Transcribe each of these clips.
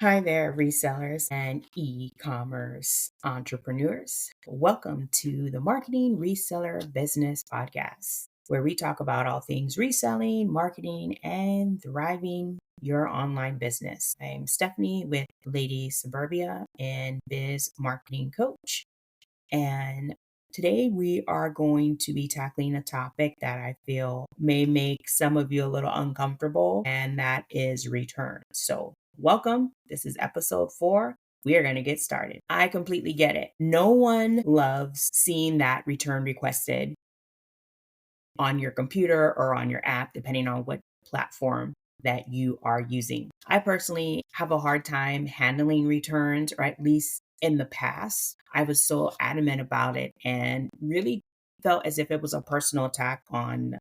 Hi there, resellers and e-commerce entrepreneurs. Welcome to the Marketing Reseller Business Podcast, where we talk about all things reselling, marketing, and thriving your online business. I'm Stephanie with Lady Suburbia and Biz Marketing Coach. And today we are going to be tackling a topic that I feel may make some of you a little uncomfortable, and that is returns. So, welcome. This is episode 4. We are going to get started. I completely get it. No one loves seeing that return requested on your computer or on your app, depending on what platform that you are using. I personally have a hard time handling returns, or at least in the past. I was so adamant about it and really felt as if it was a personal attack on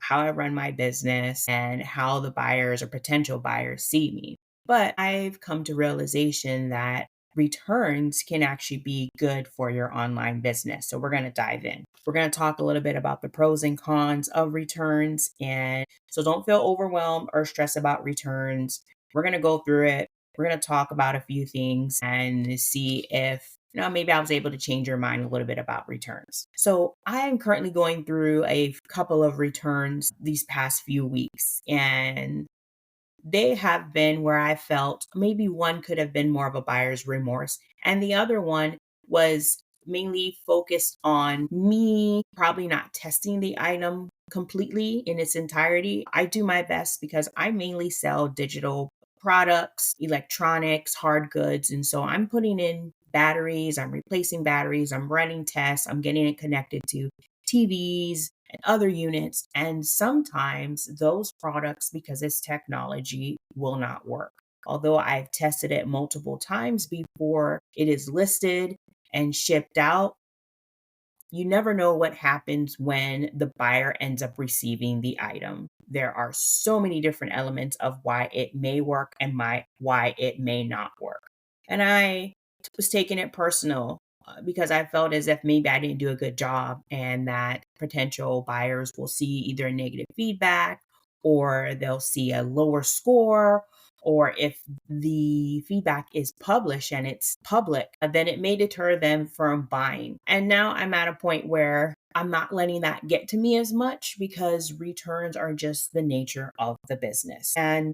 how I run my business and how the buyers or potential buyers see me. But I've come to realization that returns can actually be good for your online business. So we're going to dive in. We're going to talk a little bit about the pros and cons of returns. And so don't feel overwhelmed or stressed about returns. We're going to go through it. We're going to talk about a few things and see if maybe I was able to change your mind a little bit about returns. So I am currently going through a couple of returns these past few weeks, and they have been where I felt maybe one could have been more of a buyer's remorse, and the other one was mainly focused on me probably not testing the item completely in its entirety. I do my best because I mainly sell digital products, electronics, hard goods. And so I'm putting in batteries, I'm replacing batteries, I'm running tests, I'm getting it connected to TVs and other units. And sometimes those products, because it's technology, will not work. Although I've tested it multiple times before it is listed and shipped out, you never know what happens when the buyer ends up receiving the item. There are so many different elements of why it may work and why it may not work. And I was taking it personal because I felt as if maybe I didn't do a good job and that potential buyers will see either negative feedback or they'll see a lower score, or if the feedback is published and it's public, then it may deter them from buying. And now I'm at a point where I'm not letting that get to me as much because returns are just the nature of the business. And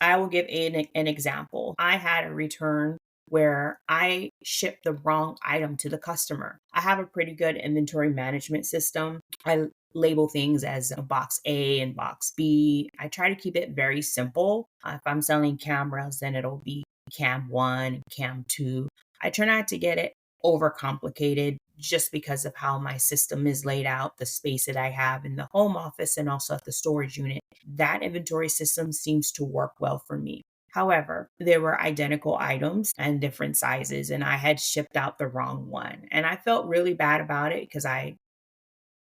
I will give an example. I had a return where I shipped the wrong item to the customer. I have a pretty good inventory management system. I label things as a box A and box B. I try to keep it very simple. If I'm selling cameras, then it'll be cam 1, cam 2. I try not to get it overcomplicated just because of how my system is laid out, the space that I have in the home office and also at the storage unit. That inventory system seems to work well for me. However, there were identical items and different sizes, and I had shipped out the wrong one. And I felt really bad about it because I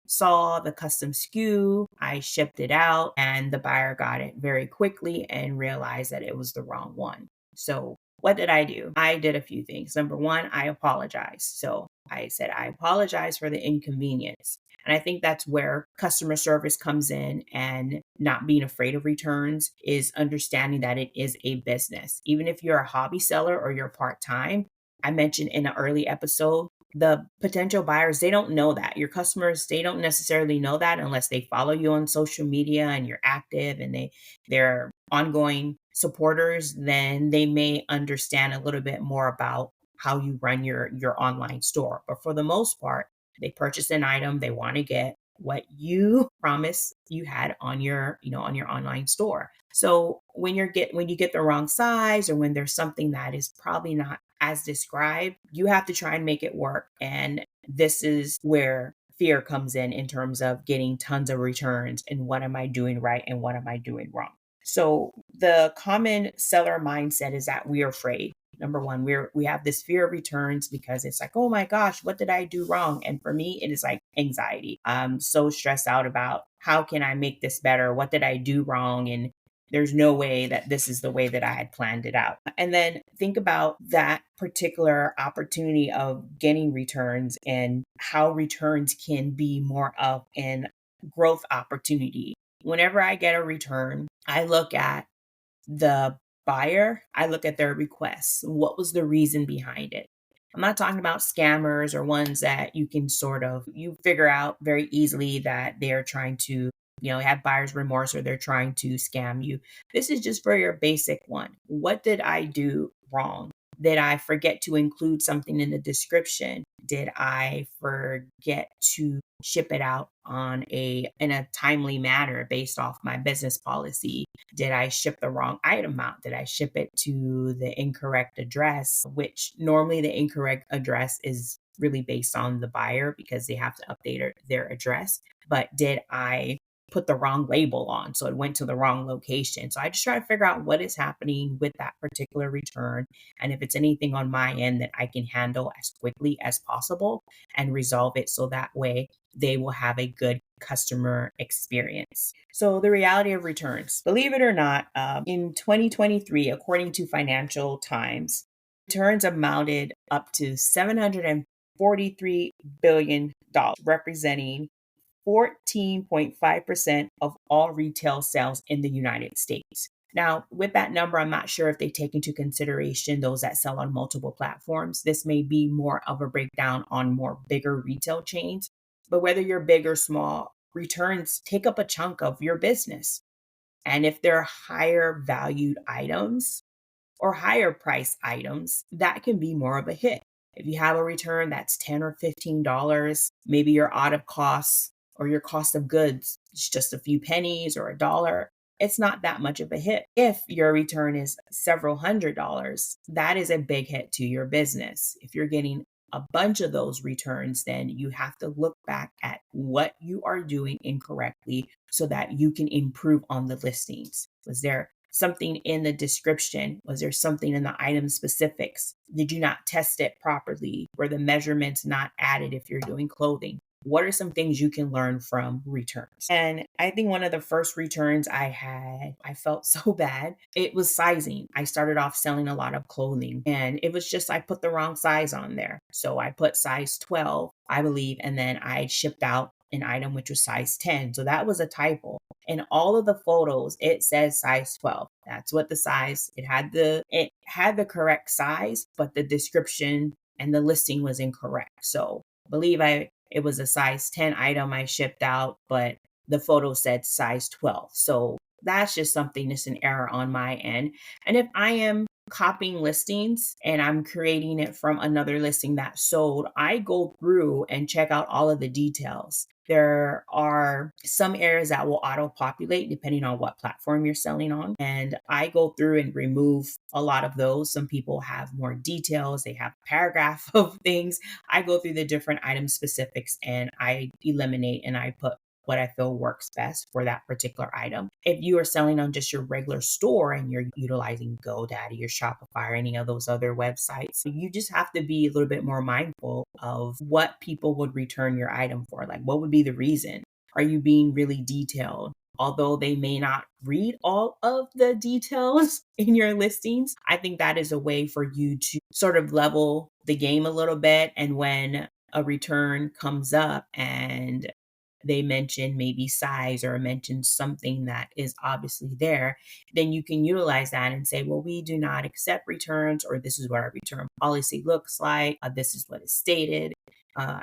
saw the custom SKU, I shipped it out, and the buyer got it very quickly and realized that it was the wrong one. So, what did I do? I did a few things. Number one, I apologized. So, I said, I apologize for the inconvenience. And I think that's where customer service comes in, and not being afraid of returns is understanding that it is a business. Even if you're a hobby seller or you're part time, I mentioned in an early episode, the potential buyers, they don't know that. Your customers, they don't necessarily know that unless they follow you on social media and you're active and they're ongoing supporters. Then they may understand a little bit more about how you run your online store. But for the most part, they purchase an item, they want to get what you promised you had on on your online store. So when you get the wrong size, or when there's something that is probably not as described, you have to try and make it work. And this is where fear comes in terms of getting tons of returns and what am I doing right and what am I doing wrong. So the common seller mindset is that we are afraid. Number one, we have this fear of returns because it's like, oh my gosh, what did I do wrong? And for me, it is like anxiety. I'm so stressed out about how can I make this better? What did I do wrong? And there's no way that this is the way that I had planned it out. And then think about that particular opportunity of getting returns and how returns can be more of an growth opportunity. Whenever I get a return, I look at the buyer, I look at their requests. What was the reason behind it? I'm not talking about scammers or ones that you can you figure out very easily that they're trying to, have buyer's remorse or they're trying to scam you. This is just for your basic one. What did I do wrong? Did I forget to include something in the description? Did I forget to ship it out in a timely manner based off my business policy? Did I ship the wrong item out? Did I ship it to the incorrect address? Which normally the incorrect address is really based on the buyer because they have to update their address. But did I put the wrong label on? So it went to the wrong location. So I just try to figure out what is happening with that particular return. And if it's anything on my end that I can handle as quickly as possible and resolve it so that way they will have a good customer experience. So the reality of returns, believe it or not, in 2023, according to Financial Times, returns amounted up to $743 billion, representing 14.5% of all retail sales in the United States. Now, with that number, I'm not sure if they take into consideration those that sell on multiple platforms. This may be more of a breakdown on more bigger retail chains, but whether you're big or small, returns take up a chunk of your business. And if they're higher valued items, or higher price items, that can be more of a hit. If you have a return that's $10 or $15, maybe your out of costs or your cost of goods is just a few pennies or $1. It's not that much of a hit. If your return is several $100s, that is a big hit to your business. If you're getting a bunch of those returns, then you have to look back at what you are doing incorrectly so that you can improve on the listings. Was there something in the description? Was there something in the item specifics? Did you not test it properly? Were the measurements not added if you're doing clothing? What are some things you can learn from returns? And I think one of the first returns I had, I felt so bad. It was sizing. I started off selling a lot of clothing and it was just, I put the wrong size on there. So I put size 12, I believe, and then I shipped out an item which was size 10. So that was a typo. In all of the photos, it says size 12. That's what the size, it had the correct size, but the description and the listing was incorrect. So I believe it was a size 10 item I shipped out, but the photo said size 12. So that's just something that's an error on my end. And if I am copying listings and I'm creating it from another listing that sold, I go through and check out all of the details. There are some areas that will auto-populate depending on what platform you're selling on. And I go through and remove a lot of those. Some people have more details. They have a paragraph of things. I go through the different item specifics and I eliminate and I put what I feel works best for that particular item. If you are selling on just your regular store and you're utilizing GoDaddy or Shopify or any of those other websites, you just have to be a little bit more mindful of what people would return your item for. Like, what would be the reason? Are you being really detailed? Although they may not read all of the details in your listings, I think that is a way for you to sort of level the game a little bit. And when a return comes up and they mention maybe size or mention something that is obviously there, then you can utilize that and say, well, we do not accept returns, or this is what our return policy looks like. This is what is stated,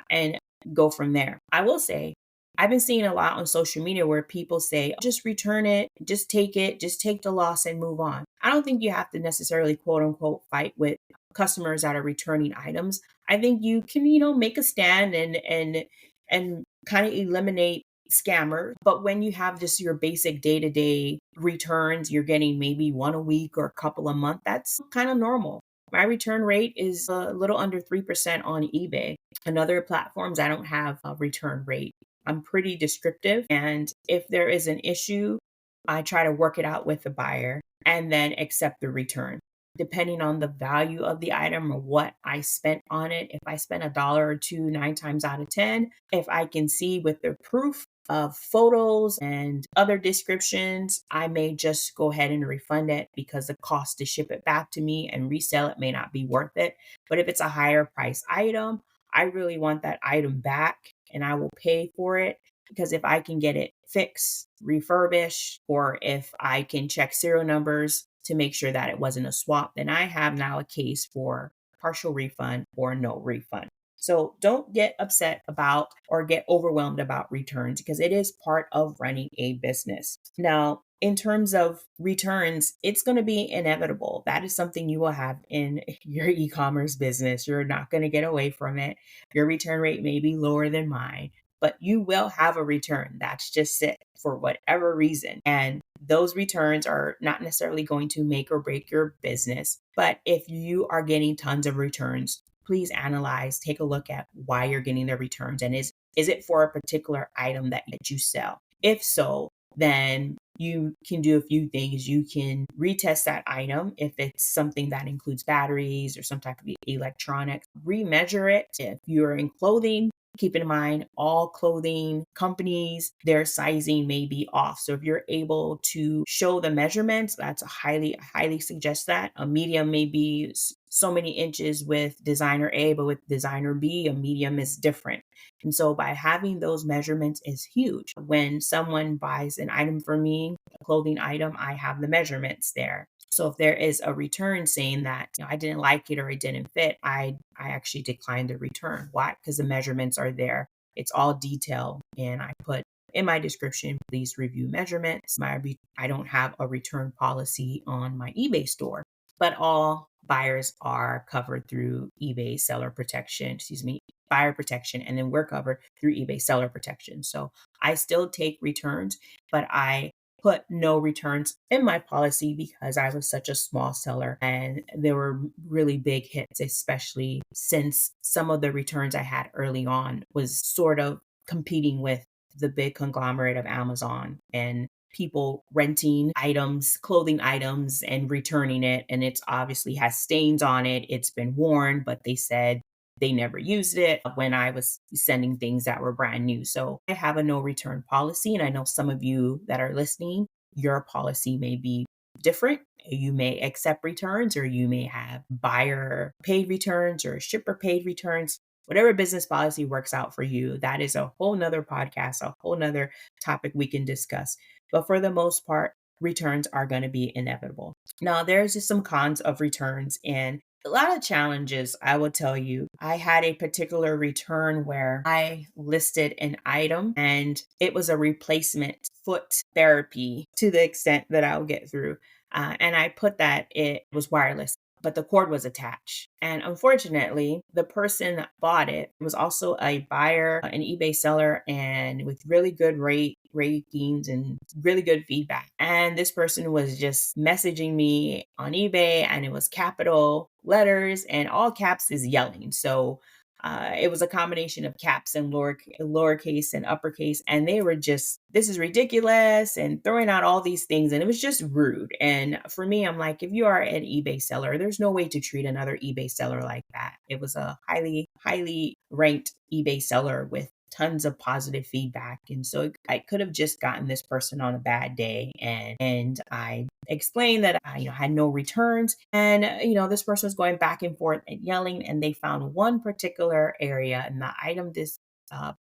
and go from there. I will say, I've been seeing a lot on social media where people say, just return it, just take the loss and move on. I don't think you have to necessarily quote unquote fight with customers that are returning items. I think you can, make a stand and kind of eliminate scammers. But when you have just your basic day-to-day returns, you're getting maybe one a week or a couple a month, that's kind of normal. My return rate is a little under 3% on eBay. On other platforms, I don't have a return rate. I'm pretty descriptive. And if there is an issue, I try to work it out with the buyer and then accept the return. Depending on the value of the item or what I spent on it. If I spent $1 or two, 9 times out of 10, if I can see with the proof of photos and other descriptions, I may just go ahead and refund it because the cost to ship it back to me and resell it may not be worth it. But if it's a higher price item, I really want that item back and I will pay for it. Because if I can get it fixed, refurbished, or if I can check serial numbers to make sure that it wasn't a swap, then I have now a case for partial refund or no refund. So don't get upset about or get overwhelmed about returns because it is part of running a business. Now, in terms of returns, it's going to be inevitable. That is something you will have in your e-commerce business. You're not going to get away from it. Your return rate may be lower than mine, but you will have a return. That's just it for whatever reason. And those returns are not necessarily going to make or break your business. But if you are getting tons of returns, please analyze, take a look at why you're getting the returns. And is it for a particular item that you sell? If so, then you can do a few things. You can retest that item if it's something that includes batteries or some type of electronics. Remeasure it. If you're in clothing, keep in mind all clothing companies, their sizing may be off. So if you're able to show the measurements, that's highly suggest that. A medium may be so many inches with designer A, but with designer B, a medium is different. And so by having those measurements is huge. When someone buys an item from me, a clothing item, I have the measurements there. So if there is a return saying that I didn't like it or it didn't fit, I actually declined the return. Why? Because the measurements are there. It's all detailed, and I put in my description, please review measurements. I don't have a return policy on my eBay store, but all buyers are covered through eBay seller protection, buyer protection, and then we're covered through eBay seller protection. So I still take returns, but I put no returns in my policy because I was such a small seller and there were really big hits, especially since some of the returns I had early on was sort of competing with the big conglomerate of Amazon and people renting items, clothing items, and returning it. And it's obviously has stains on it. It's been worn, but they said they never used it when I was sending things that were brand new. So I have a no return policy. And I know some of you that are listening, your policy may be different. You may accept returns or you may have buyer paid returns or shipper paid returns. Whatever business policy works out for you, that is a whole nother podcast, a whole nother topic we can discuss. But for the most part, returns are going to be inevitable. Now, there's just some cons of returns and a lot of challenges, I will tell you. I had a particular return where I listed an item and it was a replacement foot therapy to the extent that I'll get through. And I put that it was wireless, but the cord was attached. And unfortunately, the person that bought it was also a buyer, an eBay seller, and with really good ratings and really good feedback. And this person was just messaging me on eBay, and it was capital letters, and all caps is yelling. So it was a combination of caps and lowercase and uppercase. And they were just, this is ridiculous and throwing out all these things. And it was just rude. And for me, I'm like, if you are an eBay seller, there's no way to treat another eBay seller like that. It was a highly ranked eBay seller with tons of positive feedback. And so I could have just gotten this person on a bad day. And I explained that I had no returns. And, this person was going back and forth and yelling. And they found one particular area in the item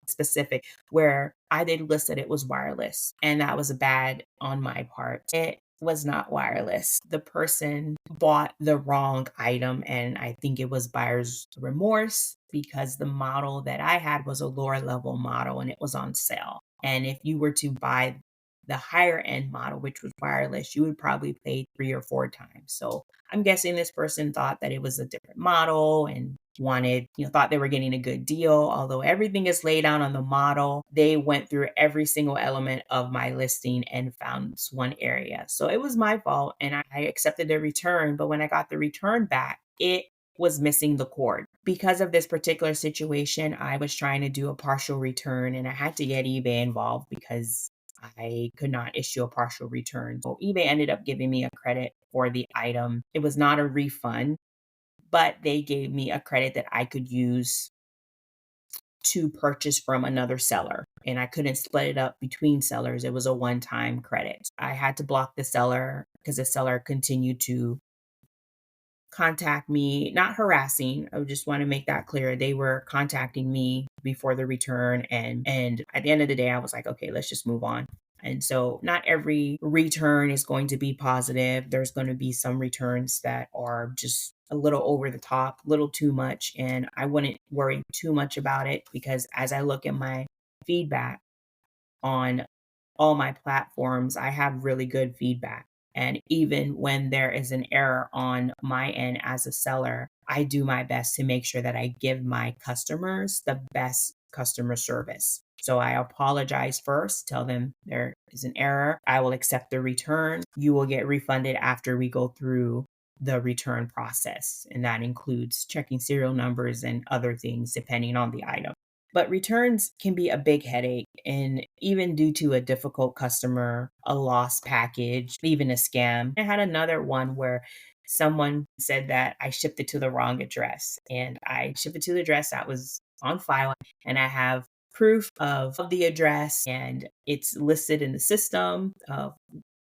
specific where I did list that it was wireless. And that was bad on my part. It was not wireless. The person bought the wrong item, and I think it was buyer's remorse because the model that I had was a lower level model and it was on sale. And if you were to buy the higher end model, which was wireless, you would probably pay 3 or 4 times. So I'm guessing this person thought that it was a different model and thought they were getting a good deal. Although everything is laid out on the model, they went through every single element of my listing and found this one area. So it was my fault and I accepted the return. But when I got the return back, it was missing the cord. Because of this particular situation, I was trying to do a partial return and I had to get eBay involved because I could not issue a partial return. So eBay ended up giving me a credit for the item. It was not a refund, but they gave me a credit that I could use to purchase from another seller. And I couldn't split it up between sellers. It was a one-time credit. I had to block the seller because the seller continued to contact me, not harassing. I just want to make that clear. They were contacting me before the return. And at the end of the day, I was like, okay, let's just move on. And so not every return is going to be positive. There's going to be some returns that are just a little over the top, a little too much. And I wouldn't worry too much about it because as I look at my feedback on all my platforms, I have really good feedback. And even when there is an error on my end as a seller, I do my best to make sure that I give my customers the best customer service. So I apologize first, tell them there is an error. I will accept the return. You will get refunded after we go through the return process. And that includes checking serial numbers and other things depending on the item. But returns can be a big headache, and even due to a difficult customer, a lost package, even a scam. I had another one where someone said that I shipped it to the wrong address, and I shipped it to the address that was on file, and I have proof of the address, and it's listed in the system of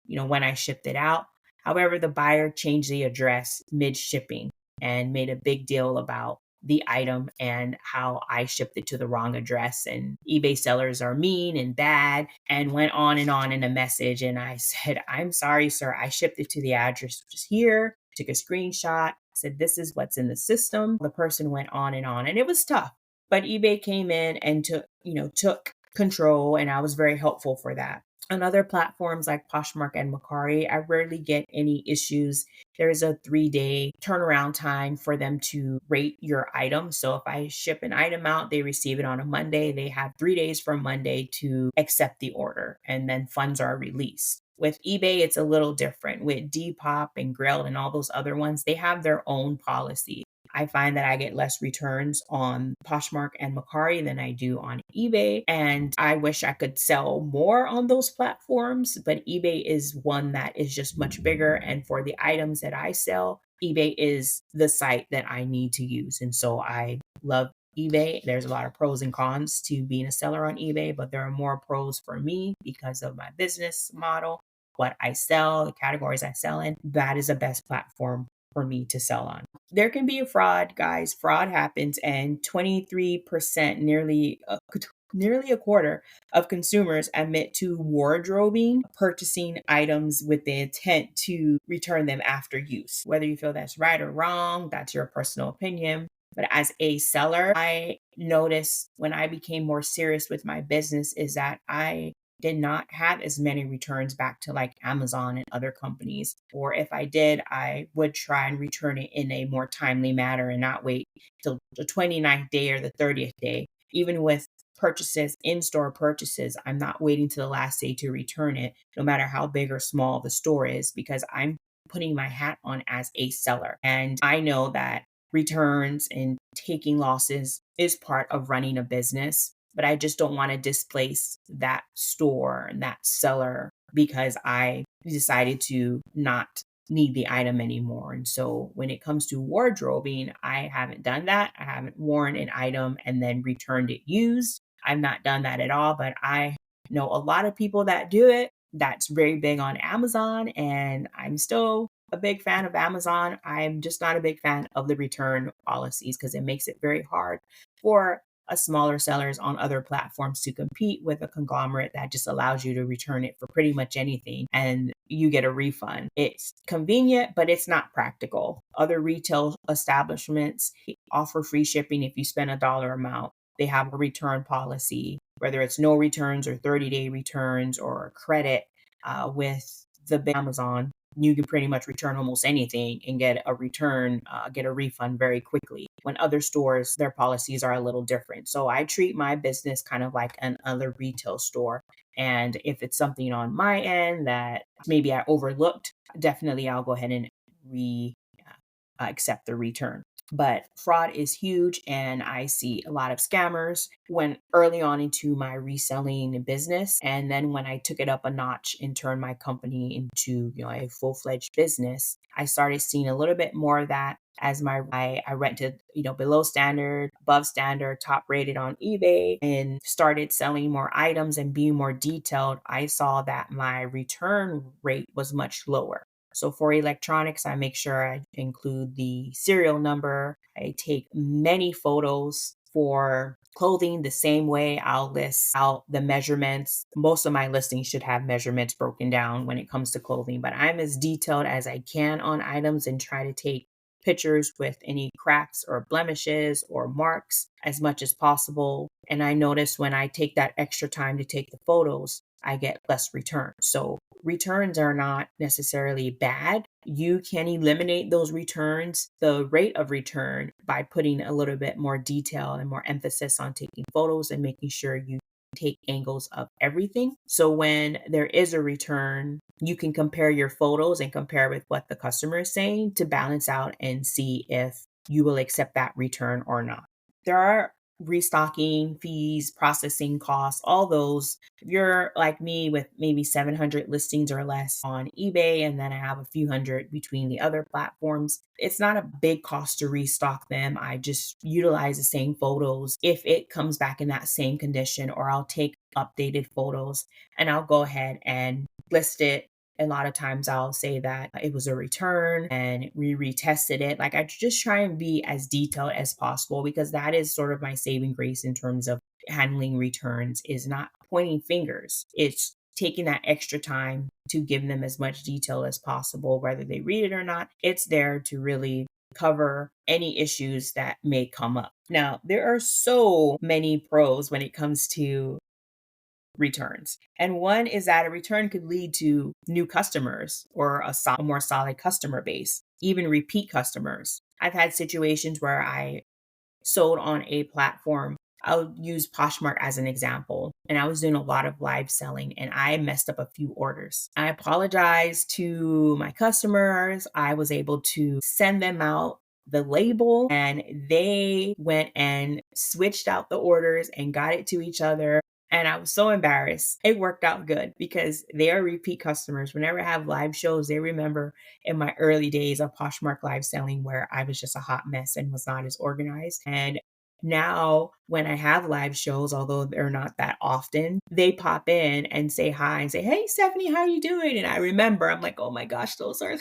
when I shipped it out. However, the buyer changed the address mid shipping and made a big deal about the item and how I shipped it to the wrong address. And eBay sellers are mean and bad, and went on in a message. And I said, I'm sorry, sir. I shipped it to the address which is here, took a screenshot, said, this is what's in the system. The person went on, and it was tough. But eBay came in and took control, and I was very helpful for that. On other platforms like Poshmark and Mercari, I rarely get any issues. There is a 3-day turnaround time for them to rate your item. So if I ship an item out, they receive it on a Monday. They have 3 days from Monday to accept the order, and then funds are released. With eBay, it's a little different. With Depop and Grailed and all those other ones, they have their own policy. I find that I get less returns on Poshmark and Mercari than I do on eBay. And I wish I could sell more on those platforms, but eBay is one that is just much bigger. And for the items that I sell, eBay is the site that I need to use. And so I love eBay. There's a lot of pros and cons to being a seller on eBay, but there are more pros for me because of my business model, what I sell, the categories I sell in. That is the best platform for me to sell on. There can be a fraud, guys. Fraud happens, and 23%, nearly a quarter of consumers admit to wardrobing, purchasing items with the intent to return them after use. Whether you feel that's right or wrong, that's your personal opinion. But as a seller, I noticed when I became more serious with my business is that I did not have as many returns back to like Amazon and other companies. Or if I did, I would try and return it in a more timely manner and not wait till the 29th day or the 30th day. Even with purchases, in-store purchases, I'm not waiting to the last day to return it, no matter how big or small the store is, because I'm putting my hat on as a seller. And I know that returns and taking losses is part of running a business, but I just don't want to displace that store and that seller because I decided to not need the item anymore. And so when it comes to wardrobing, I haven't done that. I haven't worn an item and then returned it used. I've not done that at all, but I know a lot of people that do it. That's very big on Amazon, and I'm still a big fan of Amazon. I'm just not a big fan of the return policies because it makes it very hard for a smaller sellers on other platforms to compete with a conglomerate that just allows you to return it for pretty much anything and you get a refund. It's convenient, but it's not practical. Other retail establishments offer free shipping if you spend a dollar amount. They have a return policy, whether it's no returns or 30-day returns or credit. With the big Amazon, you can pretty much return almost anything and get a refund very quickly. When other stores, their policies are a little different. So I treat my business kind of like another retail store. And if it's something on my end that maybe I overlooked, definitely I'll go ahead and accept the return. But fraud is huge, and I see a lot of scammers when early on into my reselling business. And then when I took it up a notch and turned my company into a full-fledged business, I started seeing a little bit more of that as I rented below standard, above standard, top rated on eBay, and started selling more items and being more detailed. I saw that my return rate was much lower. So for electronics, I make sure I include the serial number. I take many photos for clothing, the same way I'll list out the measurements. Most of my listings should have measurements broken down when it comes to clothing, but I'm as detailed as I can on items and try to take pictures with any cracks or blemishes or marks as much as possible. And I notice when I take that extra time to take the photos, I get less returns. So returns are not necessarily bad. You can eliminate those returns, the rate of return, by putting a little bit more detail and more emphasis on taking photos and making sure you take angles of everything. So when there is a return, you can compare your photos and compare with what the customer is saying to balance out and see if you will accept that return or not. There are restocking fees, processing costs, all those. If you're like me with maybe 700 listings or less on eBay, and then I have a few hundred between the other platforms, it's not a big cost to restock them. I just utilize the same photos if it comes back in that same condition, or I'll take updated photos and I'll go ahead and list it. A lot of times I'll say that it was a return and we retested it. Like I just try and be as detailed as possible because that is sort of my saving grace in terms of handling returns, is not pointing fingers. It's taking that extra time to give them as much detail as possible, whether they read it or not. It's there to really cover any issues that may come up. Now, there are so many pros when it comes to returns. And one is that a return could lead to new customers or a more solid customer base, even repeat customers. I've had situations where I sold on a platform. I'll use Poshmark as an example. And I was doing a lot of live selling and I messed up a few orders. I apologized to my customers. I was able to send them out the label and they went and switched out the orders and got it to each other. And I was so embarrassed. It worked out good because they are repeat customers. Whenever I have live shows, they remember in my early days of Poshmark live selling where I was just a hot mess and was not as organized. And now when I have live shows, although they're not that often, they pop in and say hi and say, "Hey, Stephanie, how you doing?" And I remember, I'm like, "Oh my gosh, those are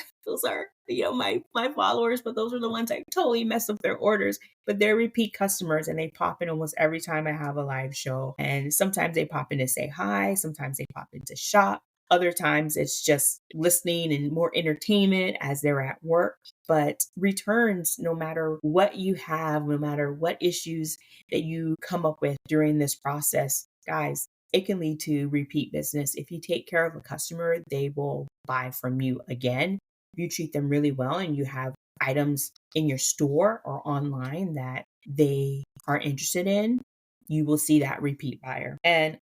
my followers, but those are the ones I totally messed up their orders." But they're repeat customers and they pop in almost every time I have a live show. And sometimes they pop in to say hi, sometimes they pop in to shop. Other times it's just listening and more entertainment as they're at work. But returns, no matter what you have, no matter what issues that you come up with during this process, guys, it can lead to repeat business. If you take care of a customer, they will buy from you again. If you treat them really well and you have items in your store or online that they are interested in, you will see that repeat buyer. And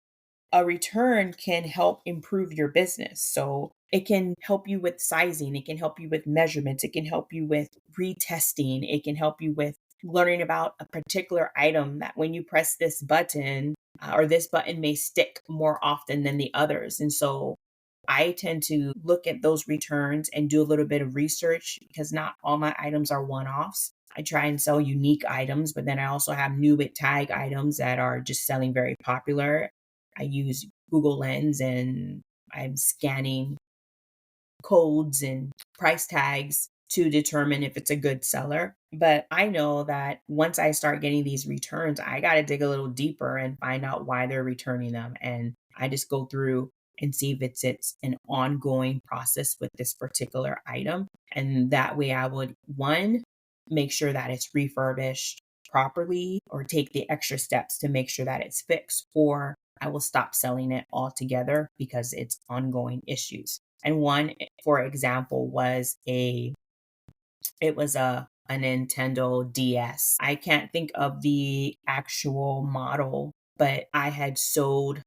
a return can help improve your business. So it can help you with sizing, it can help you with measurements, it can help you with retesting, it can help you with learning about a particular item that when you press this button, or this button may stick more often than the others. And so I tend to look at those returns and do a little bit of research because not all my items are one offs. I try and sell unique items, but then I also have new with tag items that are just selling very popular. I use Google Lens and I'm scanning codes and price tags to determine if it's a good seller. But I know that once I start getting these returns, I got to dig a little deeper and find out why they're returning them. And I just go through and see if it's an ongoing process with this particular item. And that way I would, one, make sure that it's refurbished properly or take the extra steps to make sure that it's fixed, or I will stop selling it altogether because it's ongoing issues. And one, for example, was a Nintendo DS. I can't think of the actual model, but I had sold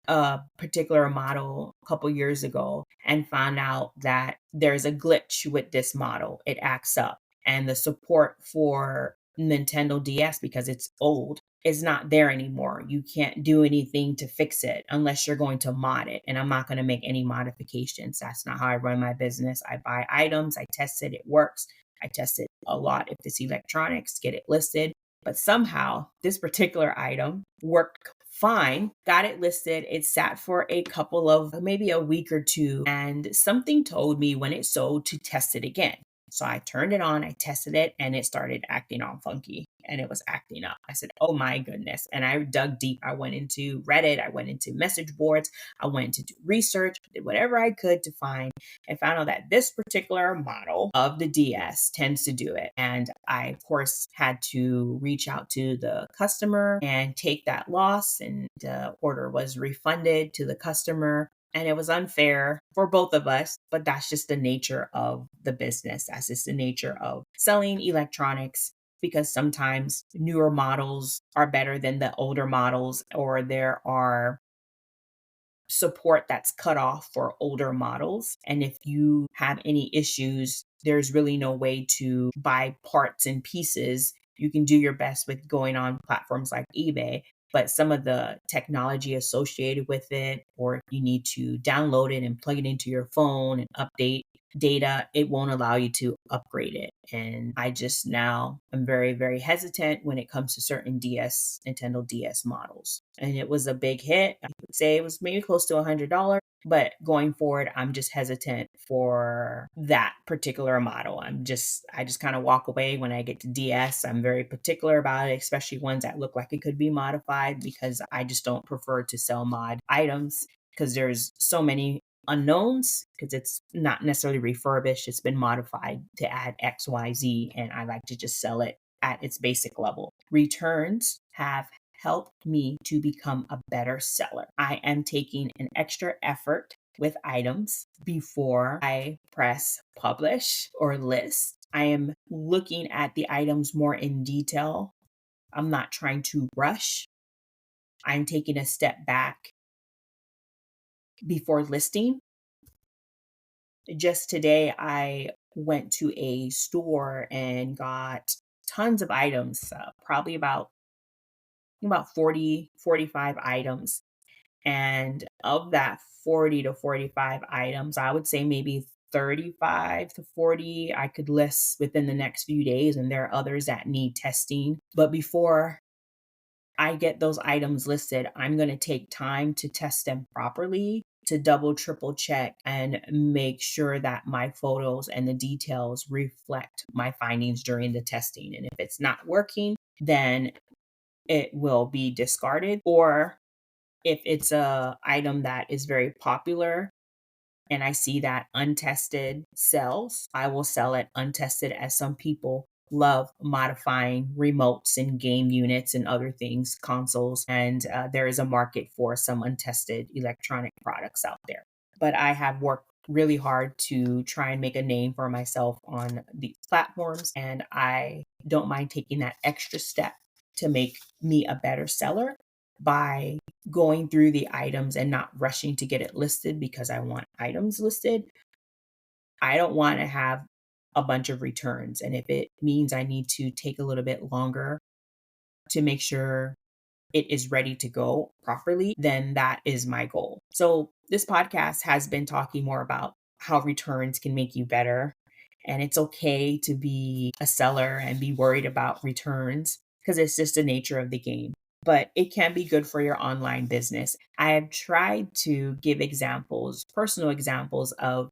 a particular model a couple years ago and found out that there's a glitch with this model. It acts up and the support for Nintendo DS, because it's old, is not there anymore. You can't do anything to fix it unless you're going to mod it. And I'm not going to make any modifications. That's not how I run my business. I buy items, I test it, it works. I test it a lot if it's electronics, get it listed. But somehow this particular item worked fine, got it listed. It sat for a couple of maybe a week or two, and something told me when it sold to test it again. So I turned it on, I tested it, and it started acting all funky and it was acting up. I said, oh my goodness. And I dug deep. I went into Reddit, I went into message boards, I went to do research, did whatever I could to find, and found out that this particular model of the DS tends to do it. And I, of course, had to reach out to the customer and take that loss, and the order was refunded to the customer. And it was unfair for both of us, but that's just the nature of the business. That's just the nature of selling electronics, because sometimes newer models are better than the older models, or there are support that's cut off for older models. And if you have any issues, there's really no way to buy parts and pieces. You can do your best with going on platforms like eBay, but some of the technology associated with it, or if you need to download it and plug it into your phone and update data, it won't allow you to upgrade it. And I just now am very, very hesitant when it comes to certain Nintendo DS models. And it was a big hit. I would say it was maybe close to $100. But going forward, I'm just hesitant for that particular model. I just kind of walk away when I get to DS. I'm very particular about it, especially ones that look like it could be modified, because I just don't prefer to sell mod items, because there's so many unknowns, because it's not necessarily refurbished. It's been modified to add XYZ, and I like to just sell it at its basic level. Returns have helped me to become a better seller. I am taking an extra effort with items before I press publish or list. I am looking at the items more in detail. I'm not trying to rush. I'm taking a step back before listing. Just today, I went to a store and got tons of items, probably about 40, 45 items. And of that 40 to 45 items, I would say maybe 35 to 40 I could list within the next few days. And there are others that need testing. But before I get those items listed, I'm going to take time to test them properly, to double, triple check and make sure that my photos and the details reflect my findings during the testing. And if it's not working, then it will be discarded. Or if it's a item that is very popular and I see that untested sells, I will sell it untested, as some people love modifying remotes and game units and other things, consoles. And there is a market for some untested electronic products out there. But I have worked really hard to try and make a name for myself on these platforms. And I don't mind taking that extra step to make me a better seller by going through the items and not rushing to get it listed because I want items listed. I don't want to have a bunch of returns. And if it means I need to take a little bit longer to make sure it is ready to go properly, then that is my goal. So this podcast has been talking more about how returns can make you better. And it's okay to be a seller and be worried about returns, because it's just the nature of the game. But it can be good for your online business. I have tried to give examples, personal examples of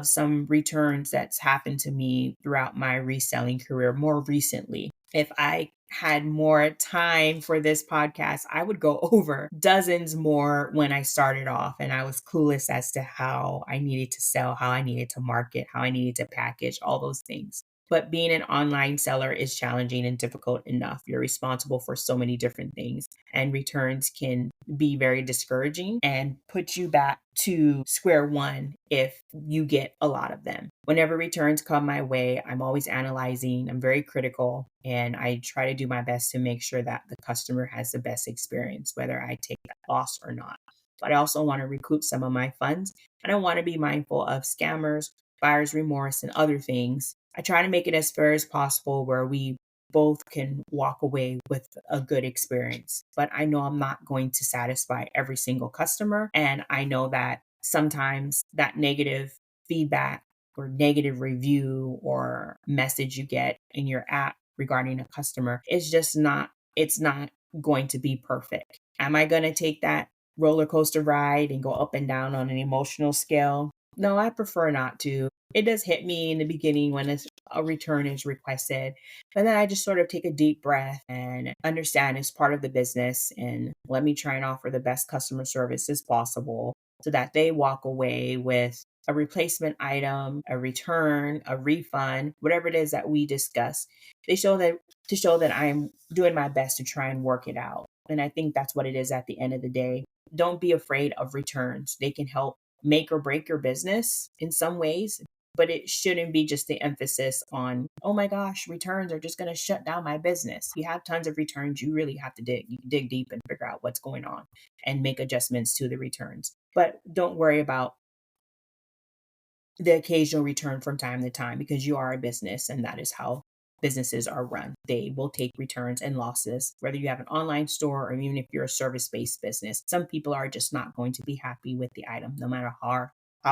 some returns that's happened to me throughout my reselling career more recently. If I had more time for this podcast, I would go over dozens more when I started off and I was clueless as to how I needed to sell, how I needed to market, how I needed to package, all those things. But being an online seller is challenging and difficult enough. You're responsible for so many different things, and returns can be very discouraging and put you back to square one if you get a lot of them. Whenever returns come my way, I'm always analyzing, I'm very critical, and I try to do my best to make sure that the customer has the best experience, whether I take that loss or not. But I also want to recoup some of my funds, and I want to be mindful of scammers, buyer's remorse, and other things. I try to make it as fair as possible where we both can walk away with a good experience. But I know I'm not going to satisfy every single customer. And I know that sometimes that negative feedback or negative review or message you get in your app regarding a customer is just not, it's not going to be perfect. Am I going to take that roller coaster ride and go up and down on an emotional scale? No, I prefer not to. it does hit me in the beginning when a return is requested. But then I just sort of take a deep breath and understand it's part of the business. And let me try and offer the best customer service as possible so that they walk away with a replacement item, a return, a refund, whatever it is that we discuss. They show that to show that I'm doing my best to try and work it out. And I think that's what it is at the end of the day. Don't be afraid of returns. They can help make or break your business in some ways, but it shouldn't be just the emphasis on, oh my gosh, returns are just going to shut down my business. You have tons of returns. You really have to dig. You can dig deep and figure out what's going on and make adjustments to the returns. But don't worry about the occasional return from time to time because you are a business and that is how businesses are run. They will take returns and losses, whether you have an online store or even if you're a service based business. Some people are just not going to be happy with the item, no matter how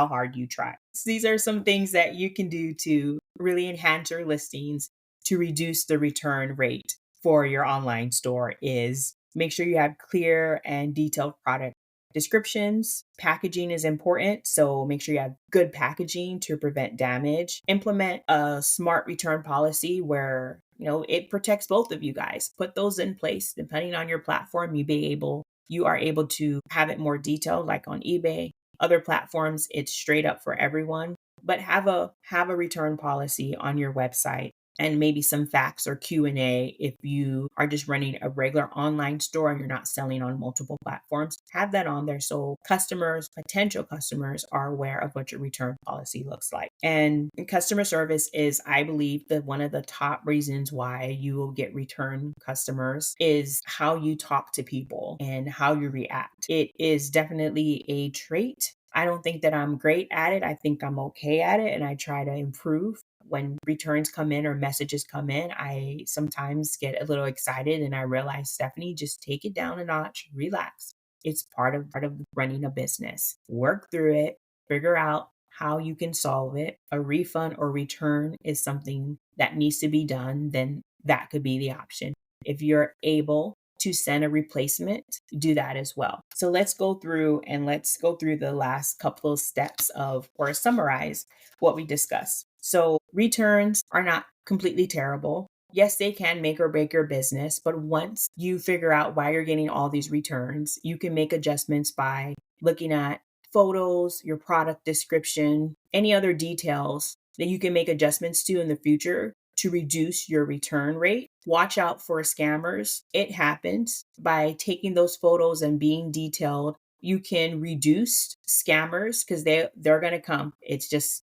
hard you try. So these are some things that you can do to really enhance your listings to reduce the return rate for your online store is make sure you have clear and detailed product descriptions. Packaging is important, so make sure you have good packaging to prevent damage. Implement a smart return policy where, it protects both of you guys. Put those in place. Depending on your platform, you are able to have it more detailed, like on eBay. Other platforms, it's straight up for everyone. But have a return policy on your website and maybe some facts or Q&A if you are just running a regular online store and you're not selling on multiple platforms. Have that on there so potential customers are aware of what your return policy looks like. And customer service is, I believe, one of the top reasons why you will get return customers is how you talk to people and how you react. It is definitely a trait. I don't think that I'm great at it. I think I'm okay at it and I try to improve. When returns come in or messages come in, I sometimes get a little excited and I realize, Stephanie, just take it down a notch, relax. It's part of running a business. Work through it, figure out how you can solve it. A refund or return is something that needs to be done, then that could be the option. If you're able to send a replacement, do that as well. So let's go through the last couple of steps or summarize what we discussed. So returns are not completely terrible. Yes, they can make or break your business, but once you figure out why you're getting all these returns, you can make adjustments by looking at photos, your product description, any other details that you can make adjustments to in the future to reduce your return rate. Watch out for scammers. It happens. By taking those photos and being detailed, you can reduce scammers because they're going to come.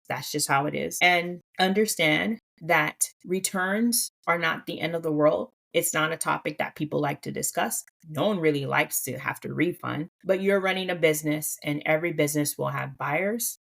That's just how it is. And understand that returns are not the end of the world. It's not a topic that people like to discuss. No one really likes to have to refund, but you're running a business and every business will have buyers.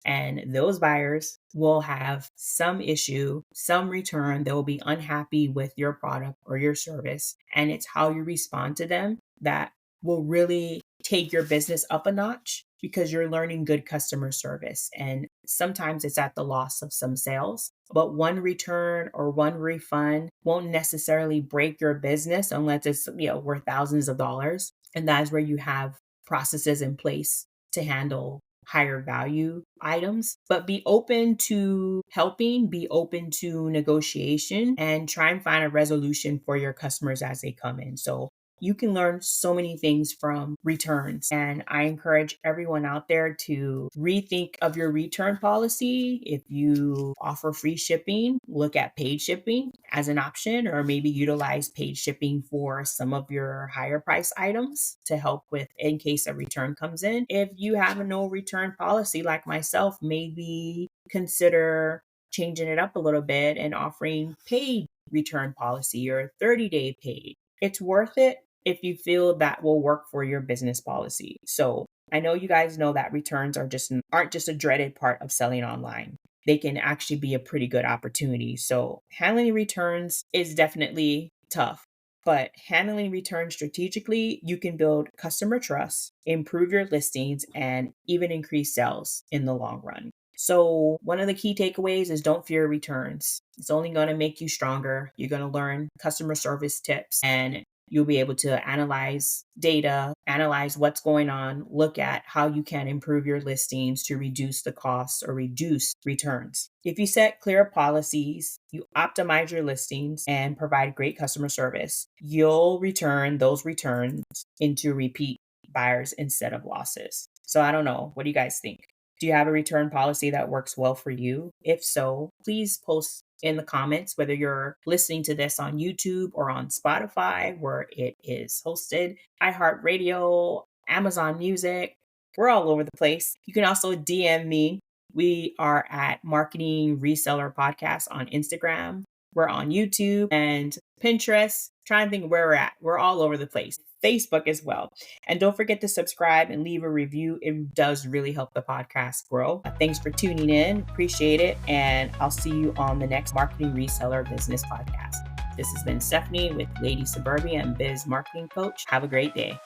And those buyers will have some issue, some return. They will be unhappy with your product or your service. And it's how you respond to them that will really take your business up a notch because you're learning good customer service. And sometimes it's at the loss of some sales, but one return or one refund won't necessarily break your business unless it's, worth thousands of dollars. And that's where you have processes in place to handle higher value items, but be open to helping, be open to negotiation, and try and find a resolution for your customers as they come in. So you can learn so many things from returns. And I encourage everyone out there to rethink of your return policy. If you offer free shipping, look at paid shipping as an option, or maybe utilize paid shipping for some of your higher price items to help with in case a return comes in. If you have a no return policy like myself, maybe consider changing it up a little bit and offering paid return policy or 30-day paid. It's worth it if you feel that will work for your business policy. So I know you guys know that returns aren't just a dreaded part of selling online. They can actually be a pretty good opportunity. So handling returns is definitely tough, but handling returns strategically, you can build customer trust, improve your listings, and even increase sales in the long run. So one of the key takeaways is don't fear returns. It's only going to make you stronger. You're going to learn customer service tips and You'll be able to analyze data, analyze what's going on, look at how you can improve your listings to reduce the costs or reduce returns. If you set clear policies, you optimize your listings and provide great customer service, you'll return those returns into repeat buyers instead of losses. So I don't know. What do you guys think? Do you have a return policy that works well for you? If so, please post in the comments whether you're listening to this on YouTube or on Spotify, where it is hosted, iHeartRadio, Amazon Music. We're all over the place. You can also DM me. We are at Marketing Reseller Podcast on Instagram. We're on YouTube and Pinterest. Trying to think where we're at. We're all over the place. Facebook as well. And don't forget to subscribe and leave a review. It does really help the podcast grow. Thanks for tuning in. Appreciate it. And I'll see you on the next Marketing Reseller Business Podcast. This has been Stephanie with Lady Suburbia and Biz Marketing Coach. Have a great day.